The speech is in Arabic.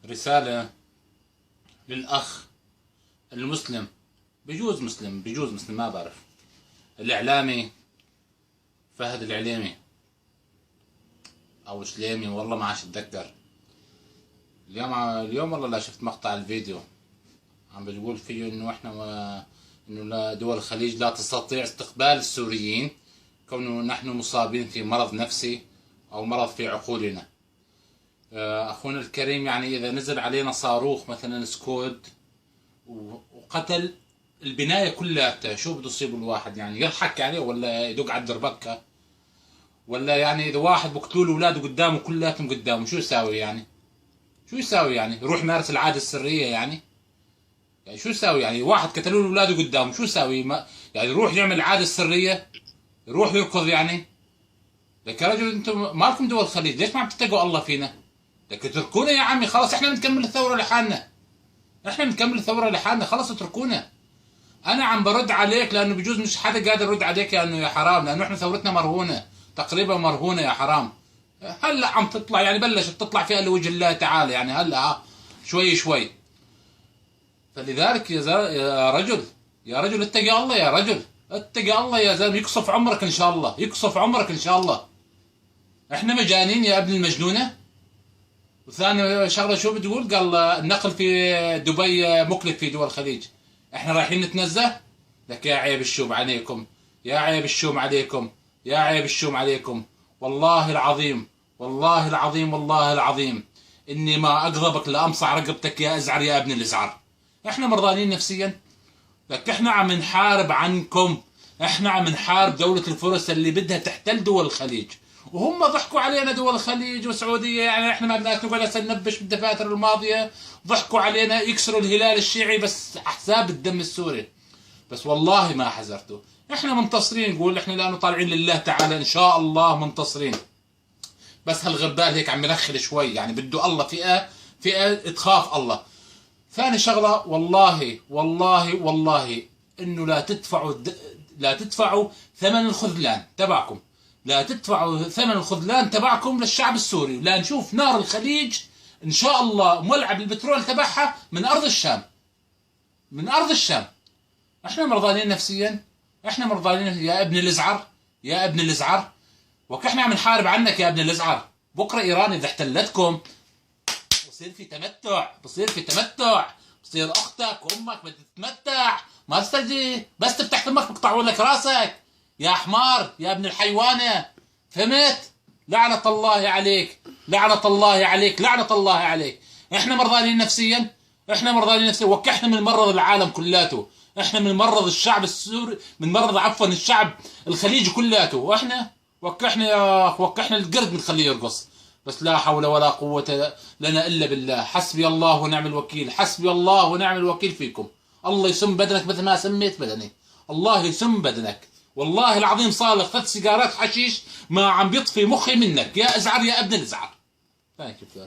رسالة للأخ المسلم، بجوز مسلم بجوز مسلم ما بعرف، الإعلامي فهد العليمي أو شليمي، والله ما عادش أتذكر. اليوم والله لا شفت مقطع الفيديو عم بتقول فيه إنه إنه لا دول الخليج لا تستطيع استقبال السوريين كونه نحن مصابين في مرض نفسي أو مرض في عقولنا. أخونا الكريم، يعني إذا نزل علينا صاروخ مثلا سكود وقتل البناية كلها، شو بده يصيب الواحد؟ يعني يضحك عليه ولا يدق على الدربكة؟ ولا يعني إذا واحد بقتلوا له أولاده قدامه كلاتهم قدامه شو يساوي يعني؟ شو يساوي يعني؟ يروح يمارس العادة السرية يعني شو يساوي يعني؟ واحد قتلوا له أولاده قدامه شو يساوي؟ يعني يروح يعمل العادة السرية، يروح يركض يعني؟ لك يا رجل انتم مالكم دول الخليج، ليش ما عم تتقوا الله فينا؟ لك اتركونا يا عمي، خلاص احنا بنكمل الثورة لحالنا، احنا بنكمل الثورة لحالنا، خلاص اتركونا. انا عم برد عليك لانه بجوز مش حدا قادر يرد عليك لانه يا حرام، لانه احنا ثورتنا مرهونة تقريبا، مرهونة يا حرام. هلا عم تطلع يعني، بلشت تطلع فيها لوجه الله تعالى يعني، هلا شوي شوي. فلذلك يا رجل، يا رجل اتقي الله، يا رجل اتقي الله يا زلمه، يقصف عمرك ان شاء الله، يقصف عمرك ان شاء الله. احنا مجانين يا ابن المجنونه. وثاني شغله شو بتقول؟ قال النقل في دبي مكلف في دول الخليج، احنا رايحين نتنزه. لك يا عيب الشوم عليكم، يا عيب الشوم عليكم، يا عيب الشوم عليكم. والله العظيم، والله العظيم، والله العظيم اني ما اقربك لامصع رقبتك يا ازعر يا ابن الازعر. احنا مرضانين نفسيا؟ لك احنا عم نحارب عنكم، احنا عم نحارب دولة الفرس اللي بدها تحتل دول الخليج، وهم ضحكوا علينا دول الخليج والسعودية. يعني احنا ما بدناش نقعد هسه ننبش بالدفاتر الماضية، ضحكوا علينا يكسروا الهلال الشيعي بس احزاب الدم السوري، بس والله ما حزرتوا. احنا منتصرين، نقول احنا لانه طالعين لله تعالى ان شاء الله منتصرين. بس هالغبال هيك عم يرخل شوي، يعني بده الله فئة تخاف الله. ثاني شغلة، والله والله والله انه لا تدفعوا ثمن الخذلان تبعكم، لا تدفعوا ثمن الخذلان تبعكم للشعب السوري، لا نشوف نار الخليج ان شاء الله مولعة بالبترول تبعها من ارض الشام، من ارض الشام. احنا مرضانين نفسيا، احنا مرضانين يا ابن الازعر، يا ابن الازعر. احنا عم نحارب عنك يا ابن الازعر. بكره ايران اذا احتلتكم بصير في تمتع، بصير في تمتع، بصير اختك وامك بدها تتمتع، ما تستجي بس تفتح فمك بقطعوا لك راسك يا حمار يا ابن الحيوانه. فهمت؟ لعنة الله عليك، لعنة الله عليك، لعنة الله عليك. احنا مرضانين نفسيا، احنا مرضانين نفسيا. احنا من مرض العالم كلاته، احنا من مرض الشعب السوري، من مرض عفوا الشعب الخليجي كلاته. واحنا احنا القرد بنخليه يرقص. بس لا حول ولا قوة لنا إلا بالله. حسبي الله ونعم الوكيل، حسبي الله ونعم الوكيل فيكم. الله يسم بدنك مثل ما سميت بدني، الله يسم بدنك. والله العظيم صالح 3 سيجارات حشيش ما عم بيطفي مخي منك يا ازعر يا ابن الازعر. ثانك يو.